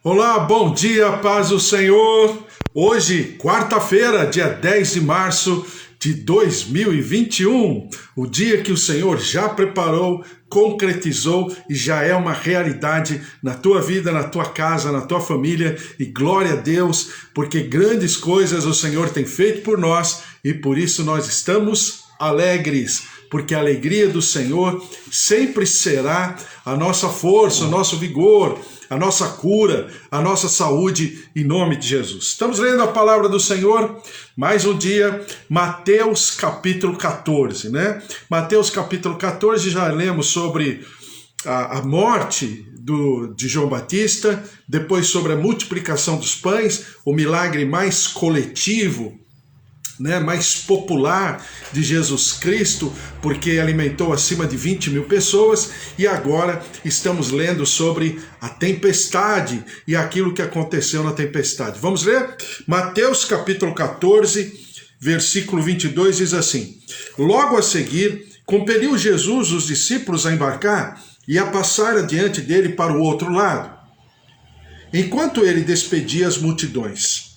Olá, bom dia, paz do Senhor. Hoje, quarta-feira, dia 10 de março de 2021, o dia que o Senhor já preparou, concretizou e já é uma realidade na tua vida, na tua casa, na tua família. E glória a Deus, porque grandes coisas o Senhor tem feito por nós e por isso nós estamos alegres, porque a alegria do Senhor sempre será a nossa força, o nosso vigor, a nossa cura, a nossa saúde, em nome de Jesus. Estamos lendo a palavra do Senhor, mais um dia, Mateus capítulo 14, né? Mateus capítulo 14, já lemos sobre a morte de João Batista, depois sobre a multiplicação dos pães, o milagre mais coletivo, né, mais popular de Jesus Cristo, porque alimentou acima de 20 mil pessoas, e agora estamos lendo sobre a tempestade e aquilo que aconteceu na tempestade. Vamos ler? Mateus capítulo 14, versículo 22 diz assim: Logo a seguir, compeliu Jesus os discípulos a embarcar e a passar adiante dele para o outro lado, enquanto ele despedia as multidões.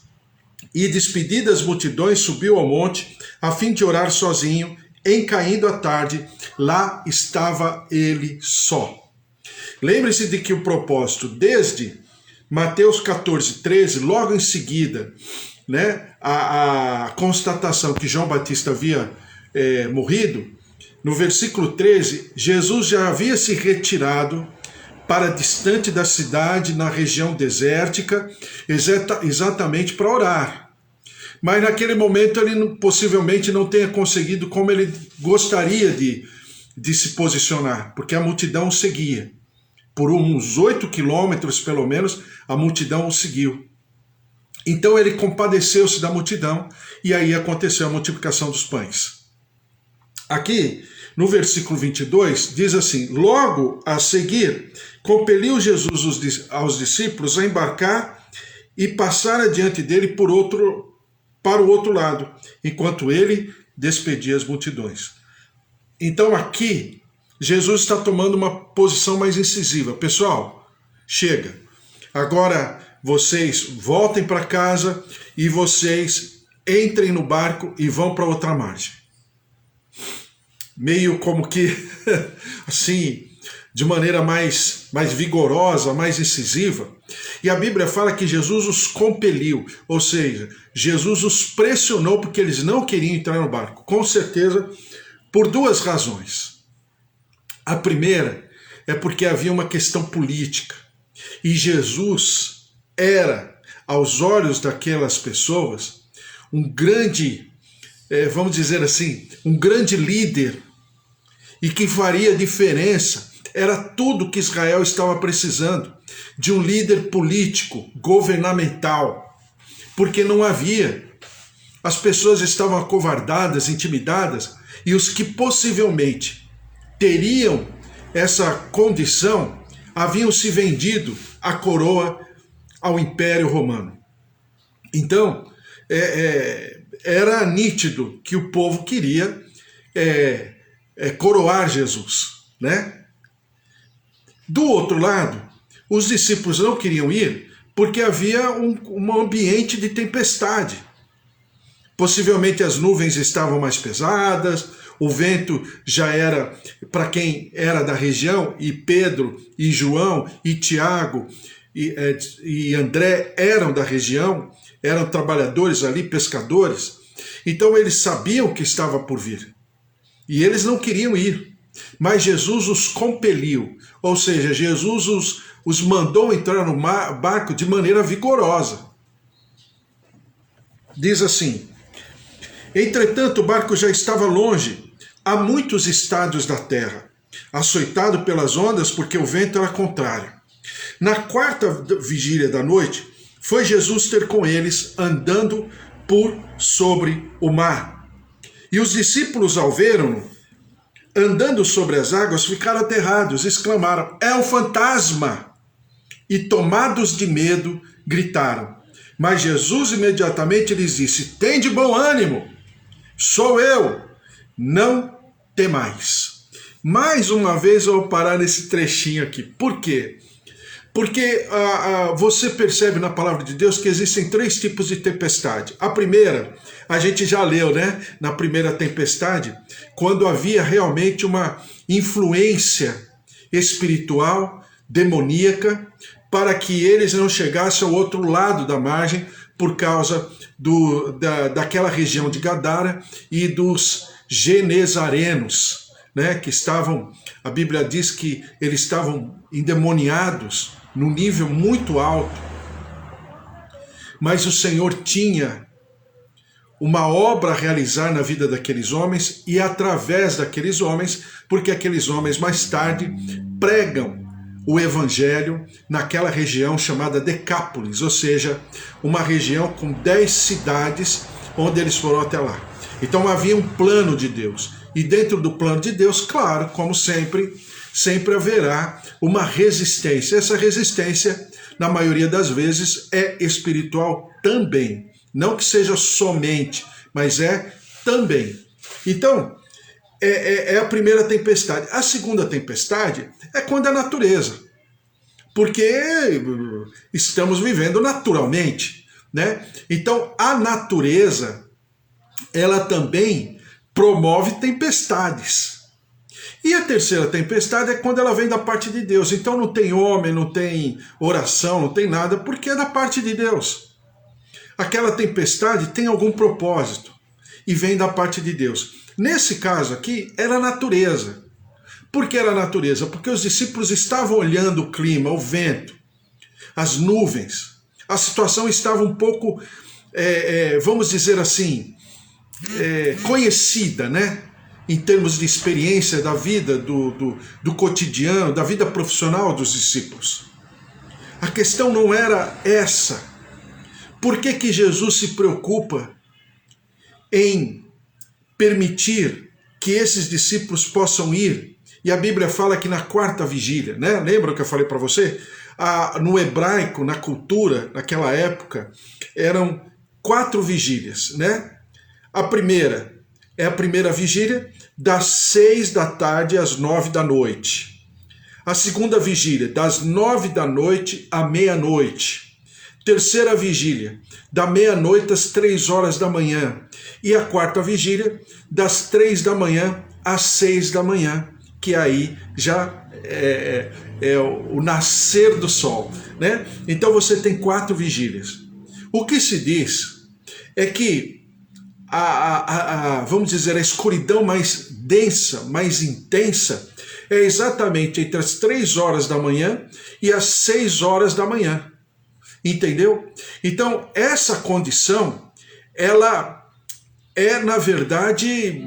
E despedidas as multidões, subiu ao monte, a fim de orar sozinho. Em caindo a tarde, lá estava ele só. Lembre-se de que o propósito, desde Mateus 14, 13, logo em seguida, né, a constatação que João Batista havia morrido, no versículo 13, Jesus já havia se retirado para distante da cidade, na região desértica, exatamente para orar. Mas naquele momento ele possivelmente não tenha conseguido como ele gostaria de se posicionar, porque a multidão o seguia. Por uns 8 quilômetros, pelo menos, a multidão o seguiu. Então ele compadeceu-se da multidão, e aí aconteceu a multiplicação dos pães. Aqui, no versículo 22, diz assim: Logo a seguir, compeliu Jesus aos discípulos a embarcar e passar adiante dele para o outro lado, enquanto ele despedia as multidões. Então aqui, Jesus está tomando uma posição mais incisiva. Pessoal, chega. Agora vocês voltem para casa e vocês entrem no barco e vão para outra margem. Meio como que, assim, de maneira mais vigorosa, mais incisiva. E a Bíblia fala que Jesus os compeliu, ou seja, Jesus os pressionou porque eles não queriam entrar no barco. Com certeza, por duas razões. A primeira é porque havia uma questão política. E Jesus era, aos olhos daquelas pessoas, um grande, vamos dizer assim, um grande líder, e que faria diferença. Era tudo que Israel estava precisando, de um líder político, governamental, porque não havia. As pessoas estavam acovardadas, intimidadas, e os que possivelmente teriam essa condição haviam se vendido a coroa ao Império Romano. Então, era nítido que o povo queria coroar Jesus, né? Do outro lado, os discípulos não queriam ir porque havia um ambiente de tempestade. Possivelmente as nuvens estavam mais pesadas, o vento já era, para quem era da região, e Pedro, e João, e Tiago, e André eram da região, eram trabalhadores ali, pescadores, então eles sabiam o que estava por vir. E eles não queriam ir. Mas Jesus os compeliu, ou seja, Jesus os mandou entrar no barco de maneira vigorosa. Diz assim: Entretanto, o barco já estava longe, a muitos estádios da terra, açoitado pelas ondas, porque o vento era contrário. Na quarta vigília da noite, foi Jesus ter com eles, andando por sobre o mar. E os discípulos, ao vê-lo andando sobre as águas, ficaram aterrados, exclamaram: É um fantasma! E tomados de medo, gritaram. Mas Jesus imediatamente lhes disse: Tende bom ânimo, sou eu, não temais. Mais uma vez eu vou parar nesse trechinho aqui. Por quê? Porque você percebe na palavra de Deus que existem 3 tipos de tempestade. A primeira, a gente já leu, né? Na primeira tempestade, quando havia realmente uma influência espiritual, demoníaca, para que eles não chegassem ao outro lado da margem por causa daquela região de Gadara e dos genezarenos, né? Que estavam, a Bíblia diz que eles estavam endemoniados num nível muito alto, mas o Senhor tinha uma obra a realizar na vida daqueles homens e através daqueles homens, porque aqueles homens mais tarde pregam o evangelho naquela região chamada Decápolis, ou seja, uma região com 10 cidades onde eles foram até lá. Então havia um plano de Deus, e dentro do plano de Deus, claro, como sempre haverá uma resistência. Essa resistência, na maioria das vezes, é espiritual também. Não que seja somente, mas é também. Então, é a primeira tempestade. A segunda tempestade é quando é a natureza. Porque estamos vivendo naturalmente, né? Então, a natureza, ela também promove tempestades. E a terceira tempestade é quando ela vem da parte de Deus. Então não tem homem, não tem oração, não tem nada, porque é da parte de Deus. Aquela tempestade tem algum propósito e vem da parte de Deus. Nesse caso aqui, era a natureza. Por que era a natureza? Porque os discípulos estavam olhando o clima, o vento, as nuvens. A situação estava um pouco, vamos dizer assim, conhecida, né? Em termos de experiência da vida, do cotidiano, da vida profissional dos discípulos. A questão não era essa. Por que Jesus se preocupa em permitir que esses discípulos possam ir? E a Bíblia fala que na 4ª vigília, né? Lembra o que eu falei para você? No hebraico, na cultura, naquela época, eram 4 vigílias, né? A primeira é a primeira vigília, das 6 da tarde às 9 da noite. A segunda vigília, das 9 da noite à meia-noite. Terceira vigília, da meia-noite às 3 horas da manhã. E a 4ª vigília, das 3 da manhã às 6 da manhã, que aí já é o nascer do sol, né? Então você tem 4 vigílias. O que se diz é que vamos dizer, a escuridão mais densa, mais intensa, é exatamente entre as 3 horas da manhã e as 6 horas da manhã. Entendeu? Então, essa condição, ela na verdade,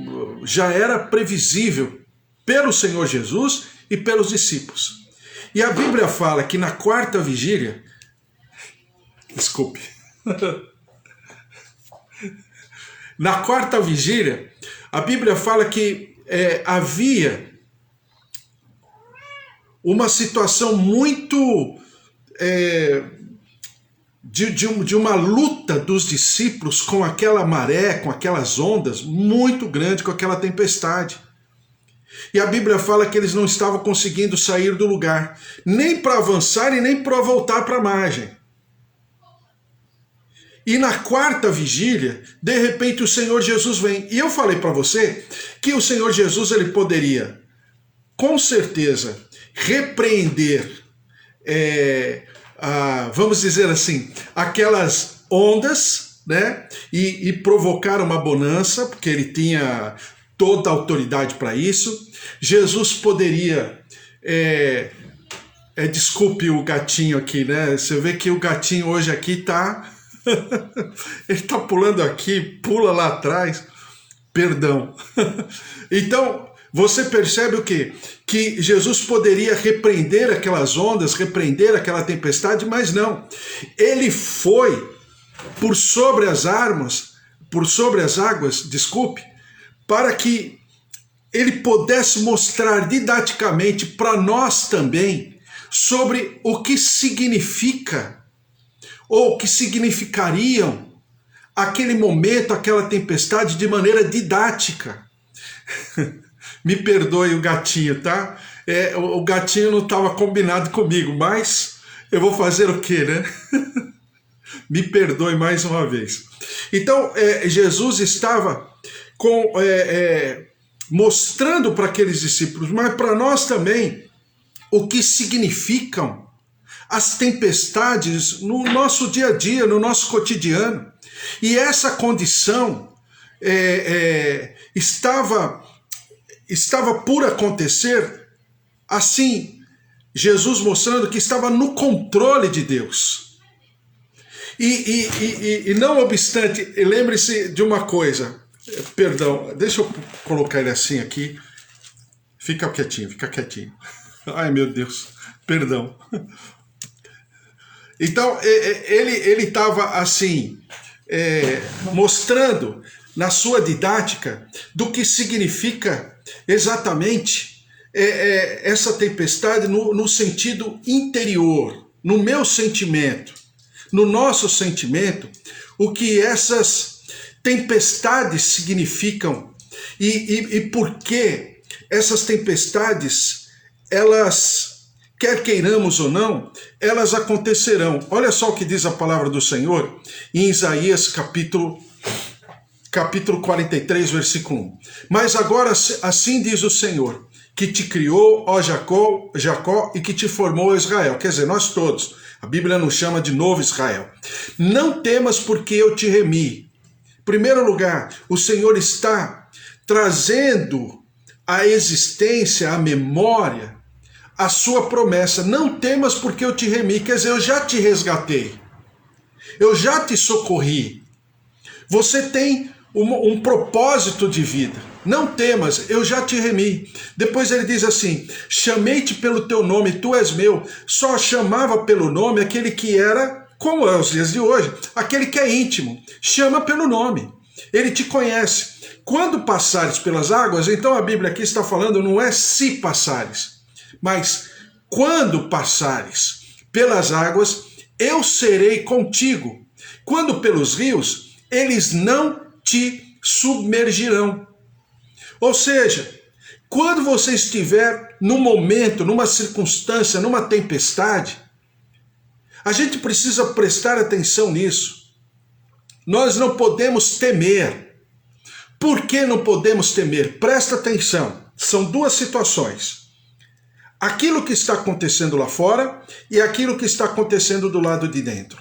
já era previsível pelo Senhor Jesus e pelos discípulos. E a Bíblia fala que na 4ª vigília, desculpe, na 4ª vigília, a Bíblia fala que havia uma situação muito de uma luta dos discípulos com aquela maré, com aquelas ondas muito grande, com aquela tempestade. E a Bíblia fala que eles não estavam conseguindo sair do lugar, nem para avançar e nem para voltar para a margem. E na 4ª vigília, de repente o Senhor Jesus vem. E eu falei para você que o Senhor Jesus ele poderia, com certeza, repreender, vamos dizer assim, aquelas ondas, né? E provocar uma bonança, porque ele tinha toda a autoridade para isso. Jesus poderia... desculpe o gatinho aqui, né? Você vê que o gatinho hoje aqui tá... ele tá pulando aqui, pula lá atrás. Perdão. Então, você percebe o quê? Que Jesus poderia repreender aquelas ondas, repreender aquela tempestade, mas não. Ele foi por sobre as águas, desculpe, para que ele pudesse mostrar didaticamente para nós também sobre o que significa ou o que significariam aquele momento, aquela tempestade de maneira didática. Me perdoe o gatinho, tá? O gatinho não estava combinado comigo, mas Eu vou fazer o quê, né? Me perdoe mais uma vez. Então, Jesus estava mostrando para aqueles discípulos, mas para nós também, o que significam as tempestades no nosso dia a dia, no nosso cotidiano. E essa condição estava por acontecer, assim, Jesus mostrando que estava no controle de Deus. E não obstante, lembre-se de uma coisa, perdão, deixa eu colocar ele assim aqui, fica quietinho. Ai, meu Deus, perdão. Então, ele estava assim, mostrando na sua didática do que significa exatamente essa tempestade no sentido interior, no meu sentimento, no nosso sentimento, o que essas tempestades significam e por que essas tempestades, elas, quer queiramos ou não, elas acontecerão. Olha só o que diz a palavra do Senhor em Isaías capítulo 43, versículo 1. Mas agora assim diz o Senhor, que te criou, ó Jacó, e que te formou, ó Israel. Quer dizer, nós todos. A Bíblia nos chama de novo Israel. Não temas, porque eu te remi. Em primeiro lugar, o Senhor está trazendo à existência, à memória, a sua promessa. Não temas, porque eu te remi. Quer dizer, eu já te resgatei. Eu já te socorri. Você tem um propósito de vida. Não temas, eu já te remi. Depois ele diz assim, chamei-te pelo teu nome, tu és meu. Só chamava pelo nome aquele que era, como é os dias de hoje, aquele que é íntimo. Chama pelo nome. Ele te conhece. Quando passares pelas águas, então a Bíblia aqui está falando, não é se passares, mas quando passares pelas águas, eu serei contigo. Quando pelos rios, eles não te submergirão. Ou seja, quando você estiver num momento, numa circunstância, numa tempestade, a gente precisa prestar atenção nisso. Nós não podemos temer. Por que não podemos temer? Presta atenção. São duas situações. Aquilo que está acontecendo lá fora e aquilo que está acontecendo do lado de dentro.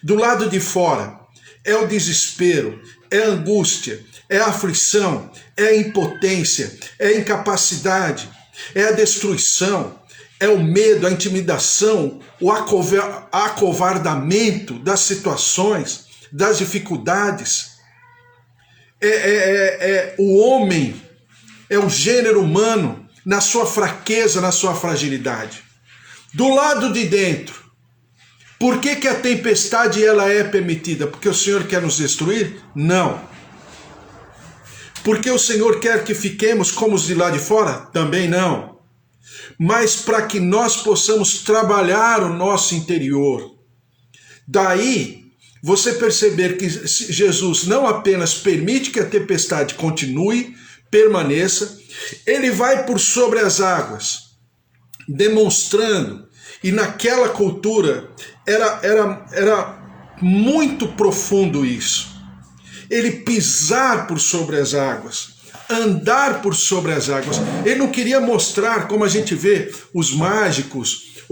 Do lado de fora é o desespero, é a angústia, é a aflição, é a impotência, é a incapacidade, é a destruição, é o medo, a intimidação, o acovardamento das situações, das dificuldades. O homem, é o gênero humano na sua fraqueza, na sua fragilidade. Do lado de dentro, por que a tempestade ela é permitida? Porque o Senhor quer nos destruir? Não. Porque o Senhor quer que fiquemos como os de lá de fora? Também não. Mas para que nós possamos trabalhar o nosso interior. Daí, você perceber que Jesus não apenas permite que a tempestade continue, permaneça, ele vai por sobre as águas, demonstrando, e naquela cultura era muito profundo isso. Ele pisar por sobre as águas, andar por sobre as águas. Ele não queria mostrar, como a gente vê os mágicos,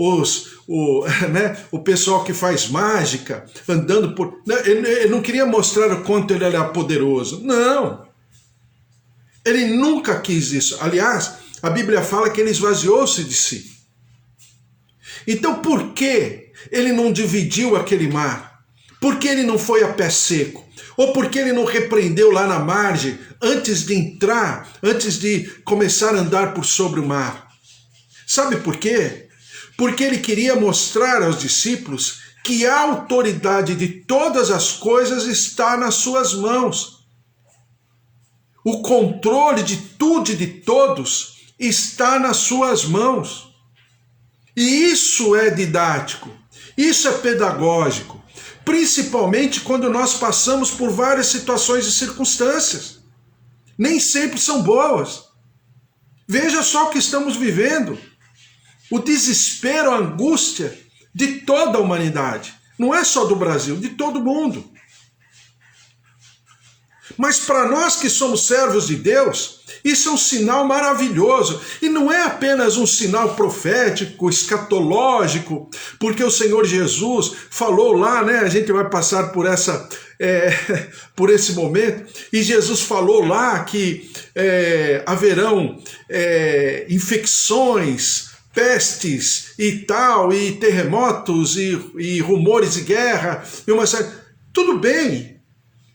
o pessoal que faz mágica, andando por... Ele não queria mostrar o quanto ele era poderoso. Não. Ele nunca quis isso. Aliás, a Bíblia fala que ele esvaziou-se de si. Então por que ele não dividiu aquele mar? Por que ele não foi a pé seco? Ou por que ele não repreendeu lá na margem antes de entrar, antes de começar a andar por sobre o mar? Sabe por quê? Porque ele queria mostrar aos discípulos que a autoridade de todas as coisas está nas suas mãos. O controle de tudo e de todos está nas suas mãos. E isso é didático, isso é pedagógico, principalmente quando nós passamos por várias situações e circunstâncias. Nem sempre são boas. Veja só o que estamos vivendo. O desespero, a angústia de toda a humanidade. Não é só do Brasil, de todo mundo. Mas para nós que somos servos de Deus, isso é um sinal maravilhoso. E não é apenas um sinal profético, escatológico, porque o Senhor Jesus falou lá, né? A gente vai passar por por esse momento, e Jesus falou lá que haverão infecções, pestes e tal, e terremotos, e rumores de guerra, e uma série... Tudo bem.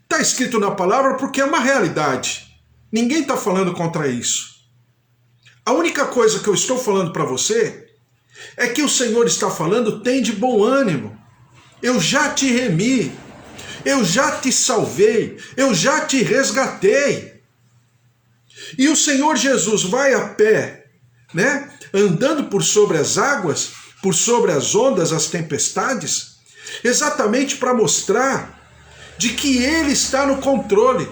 Está escrito na palavra porque é uma realidade. Ninguém está falando contra isso. A única coisa que eu estou falando para você é que o Senhor está falando, tem de bom ânimo. Eu já te remi, eu já te salvei, eu já te resgatei. E o Senhor Jesus vai a pé, né? Andando por sobre as águas, por sobre as ondas, as tempestades, exatamente para mostrar de que Ele está no controle.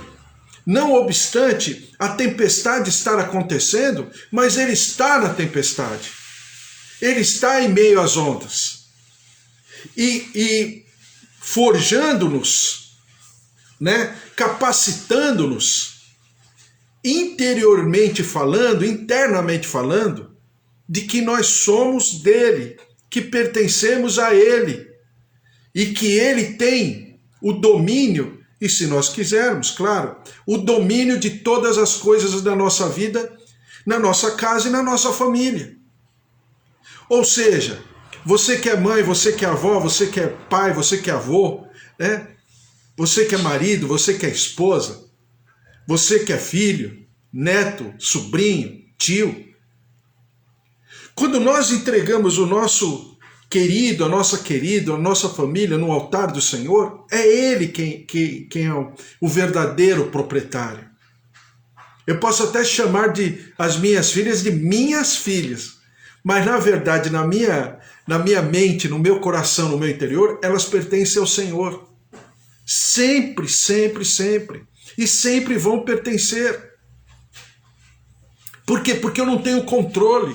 Não obstante a tempestade estar acontecendo, mas Ele está na tempestade. Ele está em meio às ondas. E forjando-nos, né? Capacitando-nos, interiormente falando, internamente falando, de que nós somos dele, que pertencemos a Ele, e que Ele tem o domínio, e se nós quisermos, claro, o domínio de todas as coisas da nossa vida, na nossa casa e na nossa família. Ou seja, você que é mãe, você que é avó, você que é pai, você que é avô, né? Você que é marido, você que é esposa, você que é filho, neto, sobrinho, tio. Quando nós entregamos o nosso querido, a nossa família no altar do Senhor, é Ele quem é o verdadeiro proprietário. Eu posso até chamar as minhas filhas de minhas filhas, mas na verdade, na minha mente, no meu coração, no meu interior, elas pertencem ao Senhor. Sempre, sempre, sempre. E sempre vão pertencer. Por quê? Porque eu não tenho controle.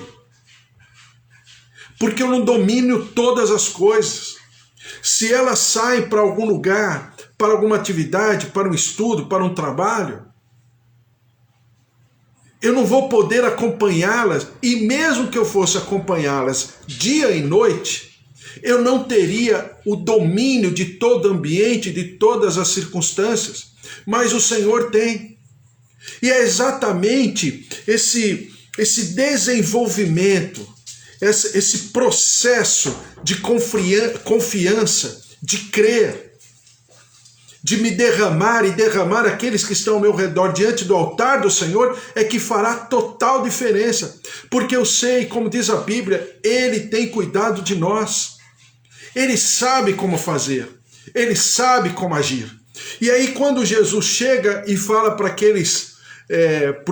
Porque eu não domino todas as coisas. Se elas saem para algum lugar, para alguma atividade, para um estudo, para um trabalho, eu não vou poder acompanhá-las, e mesmo que eu fosse acompanhá-las dia e noite, eu não teria o domínio de todo o ambiente, de todas as circunstâncias, mas o Senhor tem. E é exatamente esse desenvolvimento, esse processo de confiança, de crer, de me derramar e derramar aqueles que estão ao meu redor diante do altar do Senhor, é que fará total diferença. Porque eu sei, como diz a Bíblia, Ele tem cuidado de nós. Ele sabe como fazer, Ele sabe como agir. E aí quando Jesus chega e fala para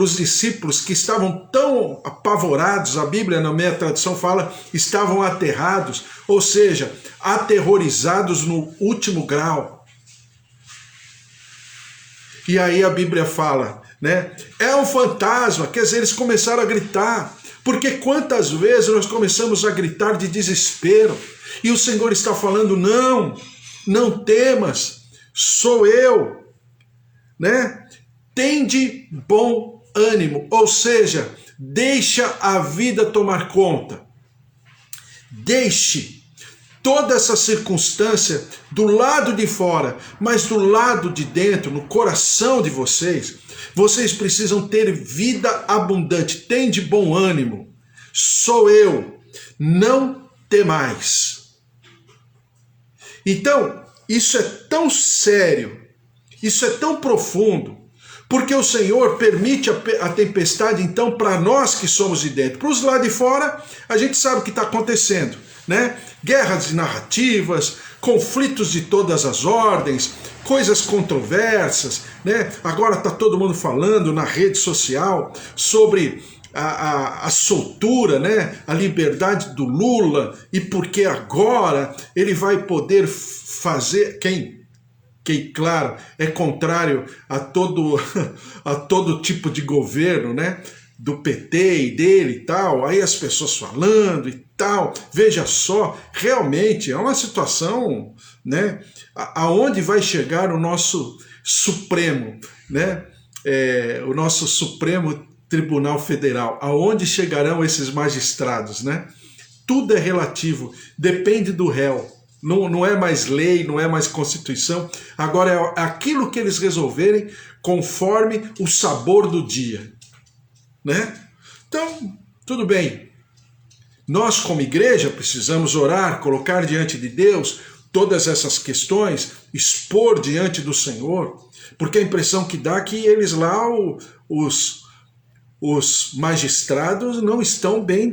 os discípulos que estavam tão apavorados, a Bíblia na minha tradução fala, estavam aterrados, ou seja, aterrorizados no último grau. E aí a Bíblia fala, né? É um fantasma, quer dizer, eles começaram a gritar, porque quantas vezes nós começamos a gritar de desespero, e o Senhor está falando, não temas, sou eu, né? Tende bom ânimo, ou seja, deixa a vida tomar conta. Deixe toda essa circunstância do lado de fora, mas do lado de dentro, no coração de vocês, vocês precisam ter vida abundante. Tende bom ânimo, sou eu, não temais. Então, isso é tão sério, isso é tão profundo, porque o Senhor permite a tempestade, então, para nós que somos de dentro. Para os lá de fora, a gente sabe o que está acontecendo, né? Guerras de narrativas, conflitos de todas as ordens, coisas controversas, né? Agora está todo mundo falando na rede social sobre a soltura, né? A liberdade do Lula, e porque agora ele vai poder fazer... Que, claro, é contrário a todo tipo de governo, né? do PT e dele e tal, aí as pessoas falando e tal. Veja só, realmente é uma situação, né, aonde vai chegar o nosso Supremo, né, o nosso Supremo Tribunal Federal, aonde chegarão esses magistrados, né? Tudo é relativo, depende do réu. Não é mais lei, não é mais Constituição. Agora é aquilo que eles resolverem conforme o sabor do dia, né? Então, tudo bem. Nós, como igreja, precisamos orar, colocar diante de Deus todas essas questões, expor diante do Senhor, porque a impressão que dá é que eles lá, os magistrados, não estão bem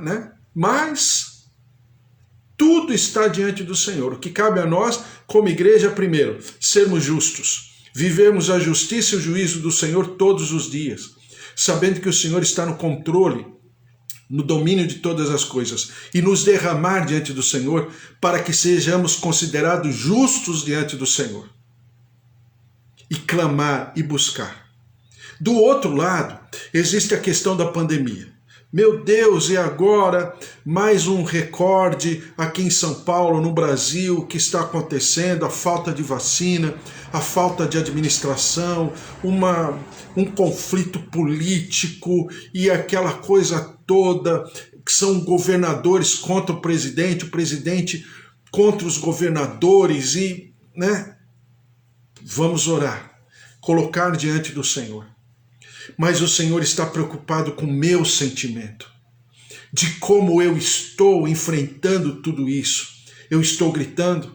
né? Mas tudo está diante do Senhor. O que cabe a nós, como igreja, primeiro, sermos justos, vivermos a justiça e o juízo do Senhor todos os dias, sabendo que o Senhor está no controle, no domínio de todas as coisas, e nos derramar diante do Senhor para que sejamos considerados justos diante do Senhor. E clamar e buscar. Do outro lado, existe a questão da pandemia. Meu Deus, e agora mais um recorde aqui em São Paulo, no Brasil, o que está acontecendo, a falta de vacina, a falta de administração, um conflito político e aquela coisa toda, que são governadores contra o presidente contra os governadores e, né? Vamos orar, colocar diante do Senhor. Mas o Senhor está preocupado com o meu sentimento, de como eu estou enfrentando tudo isso. Eu estou gritando,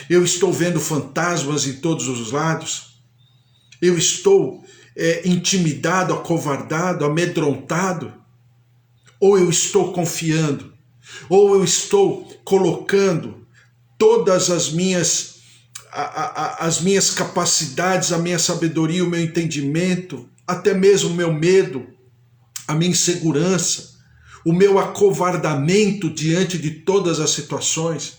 eu estou vendo fantasmas em todos os lados, eu estou intimidado, acovardado, amedrontado, ou eu estou confiando, ou eu estou colocando todas as minhas capacidades, a minha sabedoria, o meu entendimento, até mesmo o meu medo, a minha insegurança, o meu acovardamento diante de todas as situações.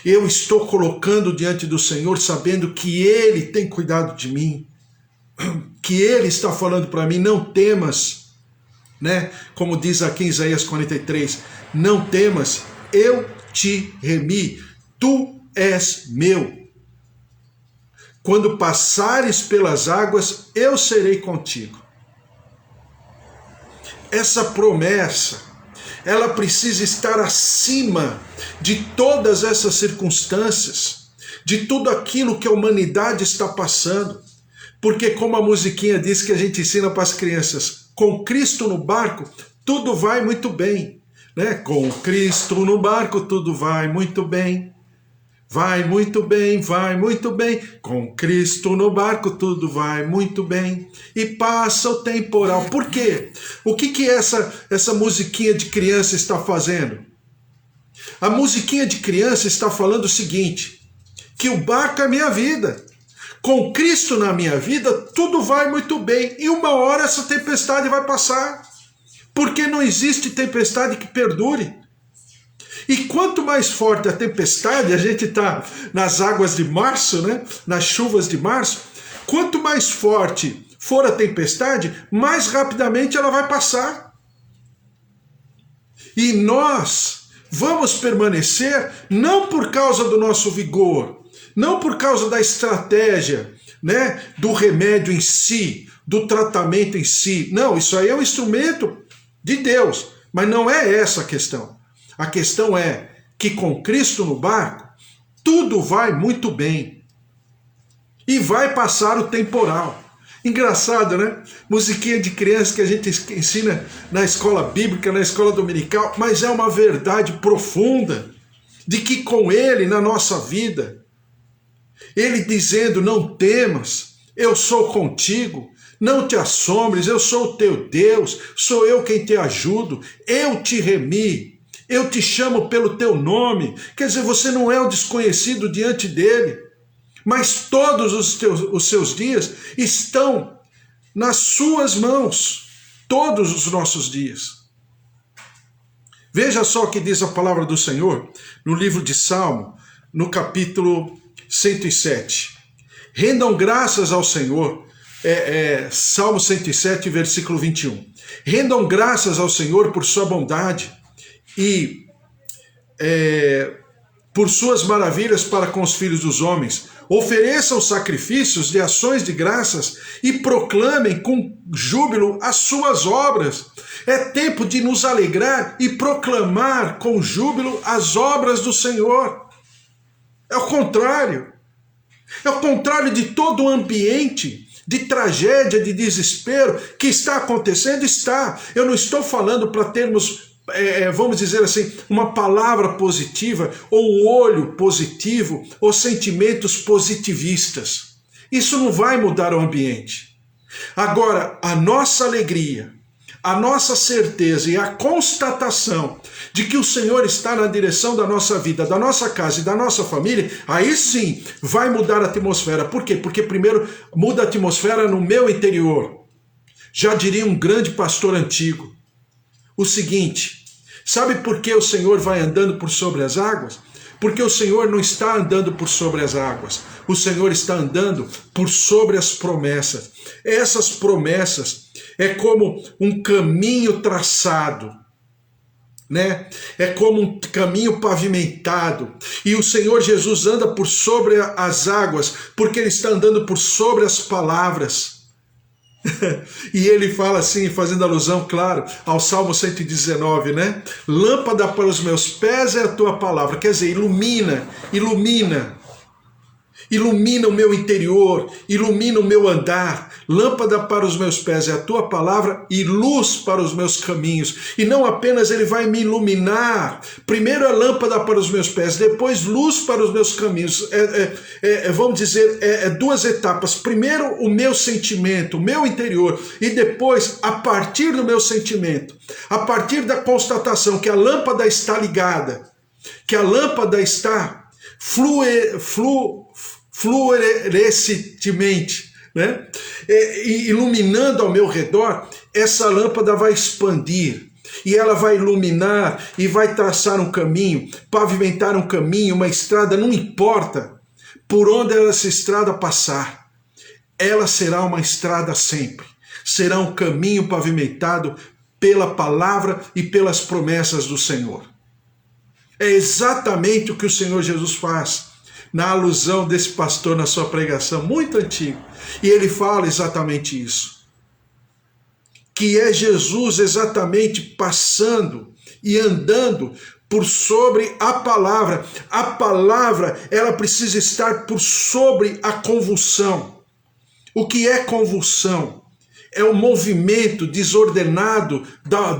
Eu estou colocando diante do Senhor, sabendo que Ele tem cuidado de mim, que Ele está falando para mim, não temas, né? Como diz aqui em Isaías 43, não temas, eu te remi, tu és meu. Quando passares pelas águas, eu serei contigo. Essa promessa, ela precisa estar acima de todas essas circunstâncias, de tudo aquilo que a humanidade está passando. Porque como a musiquinha diz que a gente ensina para as crianças, com Cristo no barco, tudo vai muito bem, né? Com Cristo no barco, tudo vai muito bem. Vai muito bem, vai muito bem, com Cristo no barco tudo vai muito bem, e passa o temporal. Por quê? O que essa musiquinha de criança está fazendo? A musiquinha de criança está falando o seguinte, que o barco é minha vida, com Cristo na minha vida tudo vai muito bem, e uma hora essa tempestade vai passar, porque não existe tempestade que perdure. E quanto mais forte a tempestade, a gente está nas águas de março, né? Nas chuvas de março, quanto mais forte for a tempestade, mais rapidamente ela vai passar. E nós vamos permanecer não por causa do nosso vigor, não por causa da estratégia, né? Do remédio em si, do tratamento em si. Não, isso aí é um instrumento de Deus, mas não é essa a questão. A questão é que com Cristo no barco, tudo vai muito bem. E vai passar o temporal. Engraçado, né? Musiquinha de criança que a gente ensina na escola bíblica, na escola dominical, mas é uma verdade profunda de que com Ele, na nossa vida, Ele dizendo, não temas, eu sou contigo, não te assombres, eu sou o teu Deus, sou eu quem te ajudo, eu te remi. Eu te chamo pelo teu nome. Quer dizer, você não é o desconhecido diante dele. Mas todos os seus dias estão nas suas mãos. Todos os nossos dias. Veja só o que diz a palavra do Senhor no livro de Salmo, no capítulo 107. Rendam graças ao Senhor, Salmo 107, versículo 21. Rendam graças ao Senhor por sua bondade e por suas maravilhas para com os filhos dos homens. Ofereçam sacrifícios de ações de graças e proclamem com júbilo as suas obras. É tempo de nos alegrar e proclamar com júbilo as obras do Senhor. É o contrário. É o contrário de todo o ambiente de tragédia, de desespero que está acontecendo, está. Eu não estou falando para termos, vamos dizer assim, uma palavra positiva, ou um olho positivo, ou sentimentos positivistas. Isso não vai mudar o ambiente. Agora, a nossa alegria, a nossa certeza e a constatação de que o Senhor está na direção da nossa vida, da nossa casa e da nossa família, aí sim vai mudar a atmosfera. Por quê? Porque primeiro muda a atmosfera no meu interior. Já diria um grande pastor antigo o seguinte: sabe por que o Senhor vai andando por sobre as águas? Porque o Senhor não está andando por sobre as águas, o Senhor está andando por sobre as promessas. Essas promessas é como um caminho traçado, né? É como um caminho pavimentado. E o Senhor Jesus anda por sobre as águas, porque Ele está andando por sobre as palavras. E ele fala assim, fazendo alusão, claro, ao Salmo 119, né? Lâmpada para os meus pés é a tua palavra. Quer dizer, ilumina o meu interior, ilumina o meu andar. Lâmpada para os meus pés é a tua palavra e luz para os meus caminhos. E não apenas ele vai me iluminar, primeiro é lâmpada para os meus pés, depois luz para os meus caminhos. Vamos dizer, duas etapas. Primeiro o meu sentimento, o meu interior, e depois, a partir do meu sentimento, a partir da constatação que a lâmpada está ligada, que a lâmpada está fluorescentemente, né? Iluminando ao meu redor, essa lâmpada vai expandir e ela vai iluminar e vai traçar um caminho, pavimentar um caminho, uma estrada, não importa por onde essa estrada passar, ela será uma estrada sempre, será um caminho pavimentado pela palavra e pelas promessas do Senhor. É exatamente o que o Senhor Jesus faz na alusão desse pastor na sua pregação, muito antigo. E ele fala exatamente isso. Que é Jesus exatamente passando e andando por sobre a palavra. A palavra, ela precisa estar por sobre a convulsão. O que é convulsão? É o movimento desordenado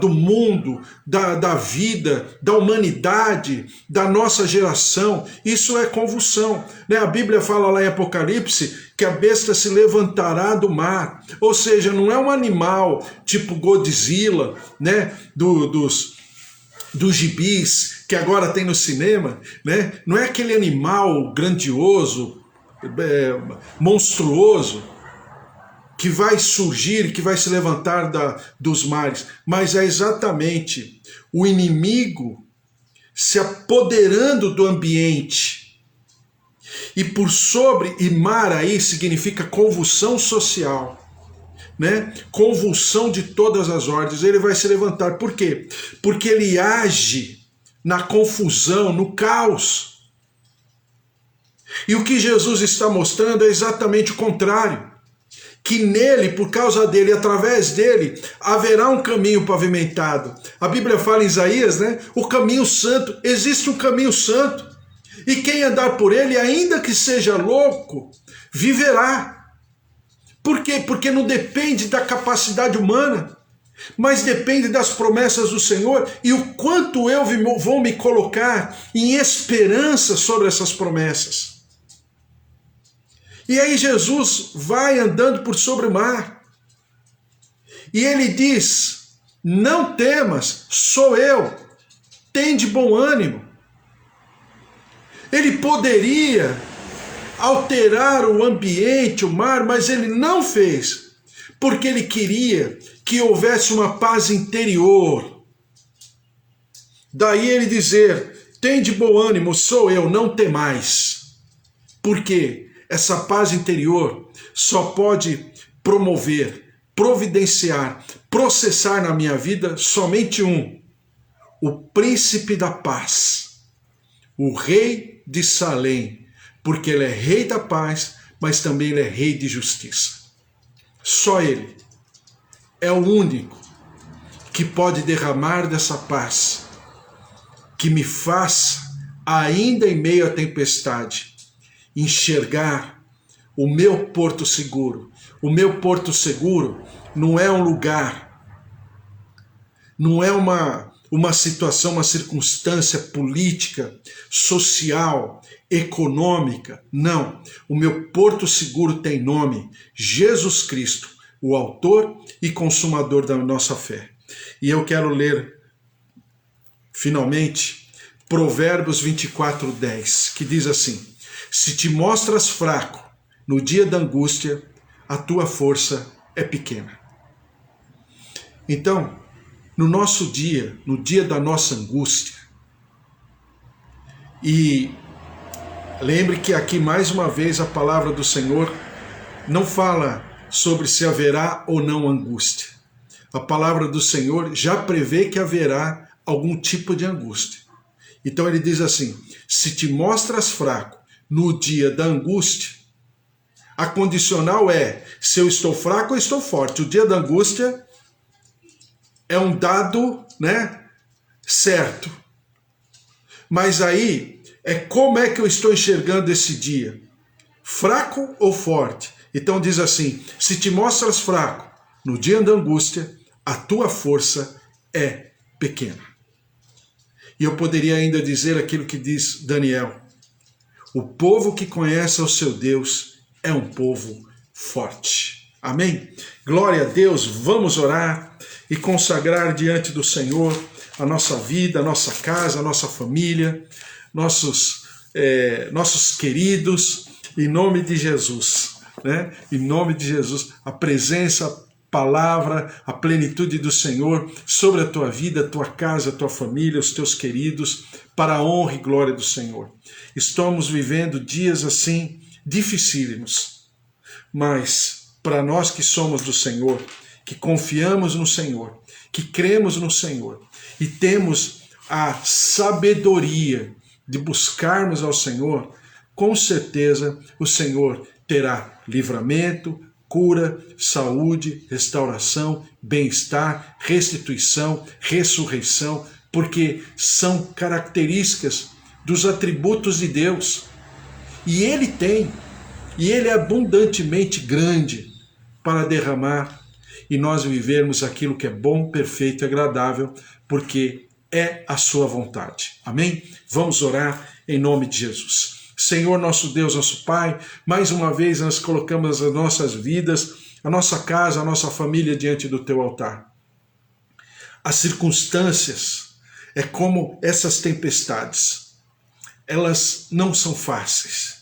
do mundo, da vida, da humanidade, da nossa geração. Isso é convulsão, né? A Bíblia fala lá em Apocalipse que a besta se levantará do mar. Ou seja, não é um animal tipo Godzilla, né? Dos gibis que agora tem no cinema, né? Não é aquele animal grandioso, monstruoso, que vai surgir, que vai se levantar dos mares, mas é exatamente o inimigo se apoderando do ambiente. E por sobre, e mar aí significa convulsão social, né? Convulsão de todas as ordens. Ele vai se levantar. Por quê? Porque ele age na confusão, no caos. E o que Jesus está mostrando é exatamente o contrário. Que nele, por causa dele, através dele, haverá um caminho pavimentado. A Bíblia fala em Isaías, né? O caminho santo, existe um caminho santo. E quem andar por ele, ainda que seja louco, viverá. Por quê? Porque não depende da capacidade humana, mas depende das promessas do Senhor e o quanto eu vou me colocar em esperança sobre essas promessas. E aí Jesus vai andando por sobre o mar. E ele diz, não temas, sou eu, tende bom ânimo. Ele poderia alterar o ambiente, o mar, mas ele não fez, porque ele queria que houvesse uma paz interior. Daí ele dizer, tende bom ânimo, sou eu, não temais. Por quê? Essa paz interior só pode promover, providenciar, processar na minha vida somente um: o príncipe da paz, o rei de Salém, porque ele é rei da paz, mas também ele é rei de justiça. Só ele é o único que pode derramar dessa paz, que me faça, ainda em meio à tempestade, enxergar o meu porto seguro. O meu porto seguro não é um lugar, não é uma situação, uma circunstância política, social, econômica. Não. O meu porto seguro tem nome: Jesus Cristo, o autor e consumador da nossa fé. E eu quero ler, finalmente, Provérbios 24:10, que diz assim: se te mostras fraco no dia da angústia, a tua força é pequena. Então, no nosso dia, no dia da nossa angústia, e lembre que aqui mais uma vez a palavra do Senhor não fala sobre se haverá ou não angústia. A palavra do Senhor já prevê que haverá algum tipo de angústia. Então ele diz assim: se te mostras fraco no dia da angústia, a condicional é: se eu estou fraco ou estou forte. O dia da angústia é um dado, certo. Mas aí é como é que eu estou enxergando esse dia? Fraco ou forte? Então diz assim: se te mostras fraco no dia da angústia, a tua força é pequena. E eu poderia ainda dizer aquilo que diz Daniel: o povo que conhece ao seu Deus é um povo forte. Amém? Glória a Deus. Vamos orar e consagrar diante do Senhor a nossa vida, a nossa casa, a nossa família, nossos queridos, em nome de Jesus, Em nome de Jesus, a presença, a palavra, a plenitude do Senhor sobre a tua vida, a tua casa, a tua família, os teus queridos, para a honra e glória do Senhor. Estamos vivendo dias assim dificílimos, mas para nós que somos do Senhor, que confiamos no Senhor, que cremos no Senhor e temos a sabedoria de buscarmos ao Senhor, com certeza o Senhor terá livramento, cura, saúde, restauração, bem-estar, restituição, ressurreição, porque são características dos atributos de Deus. E Ele tem, e Ele é abundantemente grande para derramar e nós vivermos aquilo que é bom, perfeito e agradável, porque é a sua vontade. Amém? Vamos orar em nome de Jesus. Senhor, nosso Deus, nosso Pai, mais uma vez nós colocamos as nossas vidas, a nossa casa, a nossa família diante do Teu altar. As circunstâncias é como essas tempestades. Elas não são fáceis,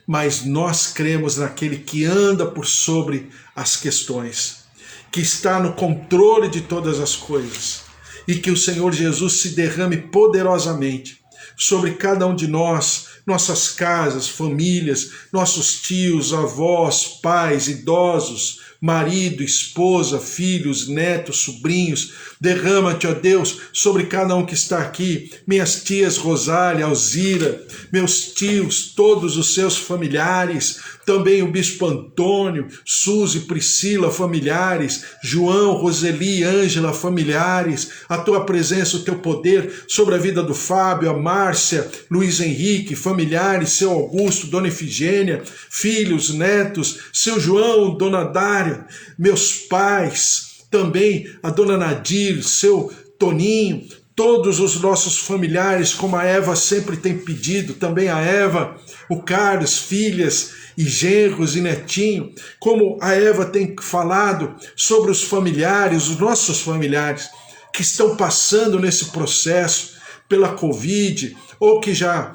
mas nós cremos naquele que anda por sobre as questões, que está no controle de todas as coisas, e que o Senhor Jesus se derrame poderosamente sobre cada um de nós, nossas casas, famílias, nossos tios, avós, pais, idosos, marido, esposa, filhos, netos, sobrinhos. Derrama-te, ó Deus, sobre cada um que está aqui, minhas tias Rosália, Alzira, meus tios, todos os seus familiares, também o bispo Antônio, Suzy, Priscila, familiares, João, Roseli, Ângela, familiares, a tua presença, o teu poder sobre a vida do Fábio, a Márcia, Luiz Henrique, familiares, seu Augusto, Dona Efigênia, filhos, netos, seu João, Dona Dária, meus pais, também a Dona Nadir, seu Toninho, todos os nossos familiares, como a Eva sempre tem pedido, também a Eva, o Carlos, filhas e genros e netinho, como a Eva tem falado sobre os familiares, os nossos familiares, que estão passando nesse processo pela Covid, ou que já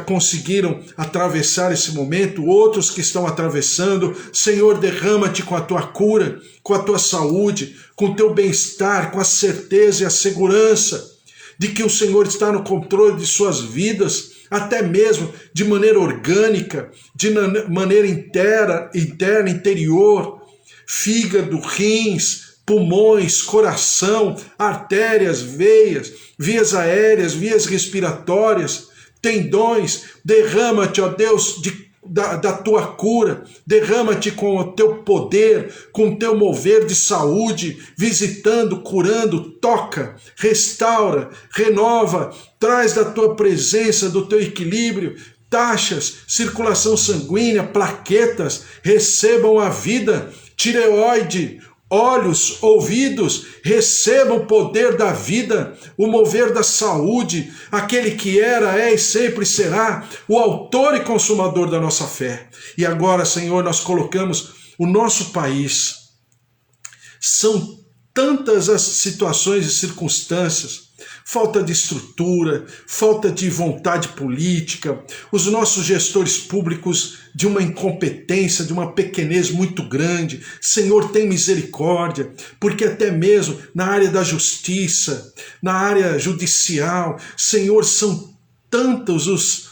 conseguiram atravessar esse momento, outros que estão atravessando. Senhor, derrama-te com a tua cura, com a tua saúde, com o teu bem-estar, com a certeza e a segurança de que o Senhor está no controle de suas vidas, até mesmo de maneira orgânica, de maneira interna, interior. fígado, rins, pulmões, coração, artérias, veias, vias aéreas, vias respiratórias, tendões. Derrama-te, ó Deus, da tua cura, derrama-te com o teu poder, com o teu mover de saúde, visitando, curando, toca, restaura, renova, traz da tua presença, do teu equilíbrio, taxas, circulação sanguínea, plaquetas, recebam a vida, tireoide, olhos, ouvidos, recebam o poder da vida, o mover da saúde, aquele que era, é e sempre será, o autor e consumador da nossa fé. E agora, Senhor, nós colocamos o nosso país. São tantas as situações e circunstâncias, falta de estrutura, falta de vontade política, os nossos gestores públicos de uma incompetência, de uma pequenez muito grande. Senhor, tem misericórdia, porque até mesmo na área da justiça, na área judicial, Senhor, são tantos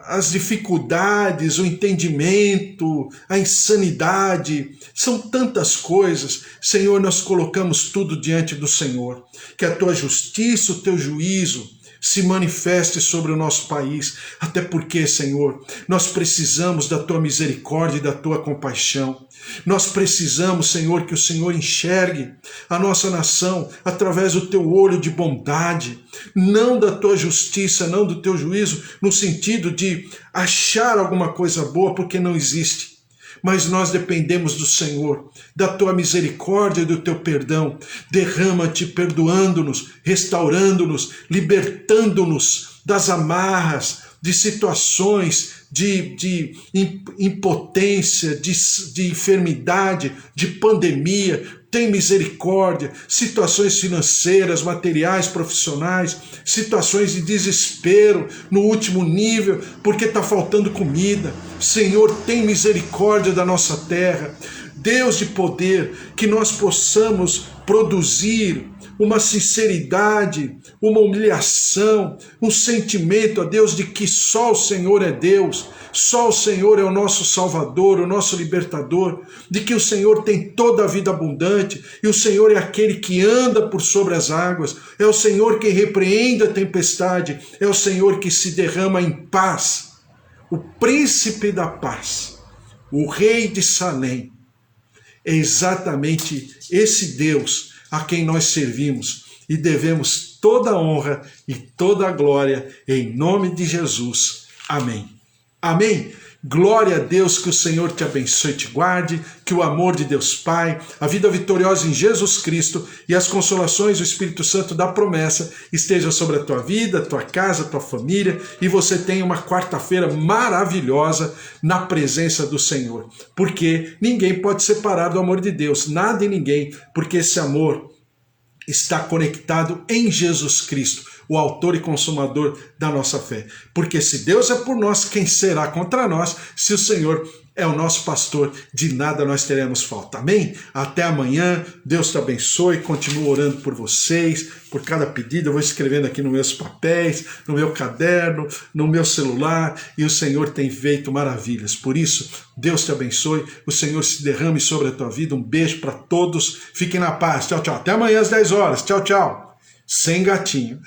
as dificuldades, o entendimento, a insanidade, são tantas coisas. Senhor, nós colocamos tudo diante do Senhor, que a tua justiça, o teu juízo se manifeste sobre o nosso país, até porque, Senhor, nós precisamos da tua misericórdia e da tua compaixão. Nós precisamos, Senhor, que o Senhor enxergue a nossa nação através do teu olho de bondade, não da tua justiça, não do teu juízo, no sentido de achar alguma coisa boa, porque não existe. Mas nós dependemos do Senhor, da tua misericórdia e do teu perdão. Derrama-te perdoando-nos, restaurando-nos, libertando-nos das amarras, de situações de impotência, de enfermidade, de pandemia. Tem misericórdia, situações financeiras, materiais, profissionais, situações de desespero no último nível, porque está faltando comida. Senhor, tem misericórdia da nossa terra. Deus de poder, que nós possamos produzir uma sinceridade, uma humilhação, um sentimento, ó Deus, de que só o Senhor é Deus, só o Senhor é o nosso Salvador, o nosso Libertador, de que o Senhor tem toda a vida abundante, e o Senhor é aquele que anda por sobre as águas, é o Senhor que repreende a tempestade, é o Senhor que se derrama em paz, o príncipe da paz, o rei de Salém. É exatamente esse Deus a quem nós servimos e devemos toda a honra e toda a glória em nome de Jesus. Amém. Amém. Glória a Deus, que o Senhor te abençoe e te guarde, que o amor de Deus Pai, a vida vitoriosa em Jesus Cristo e as consolações do Espírito Santo da promessa estejam sobre a tua vida, a tua casa, a tua família, e você tenha uma quarta-feira maravilhosa na presença do Senhor, porque ninguém pode separar do amor de Deus, nada e ninguém, porque esse amor está conectado em Jesus Cristo, o autor e consumador da nossa fé. Porque se Deus é por nós, quem será contra nós? Se o Senhor é o nosso pastor, de nada nós teremos falta. Amém? Até amanhã, Deus te abençoe, continuo orando por vocês, por cada pedido, eu vou escrevendo aqui nos meus papéis, no meu caderno, no meu celular, e o Senhor tem feito maravilhas. Por isso, Deus te abençoe, o Senhor se derrame sobre a tua vida. Um beijo para todos, fiquem na paz, tchau, tchau. Até amanhã às 10 horas, tchau, tchau. Sem gatinho.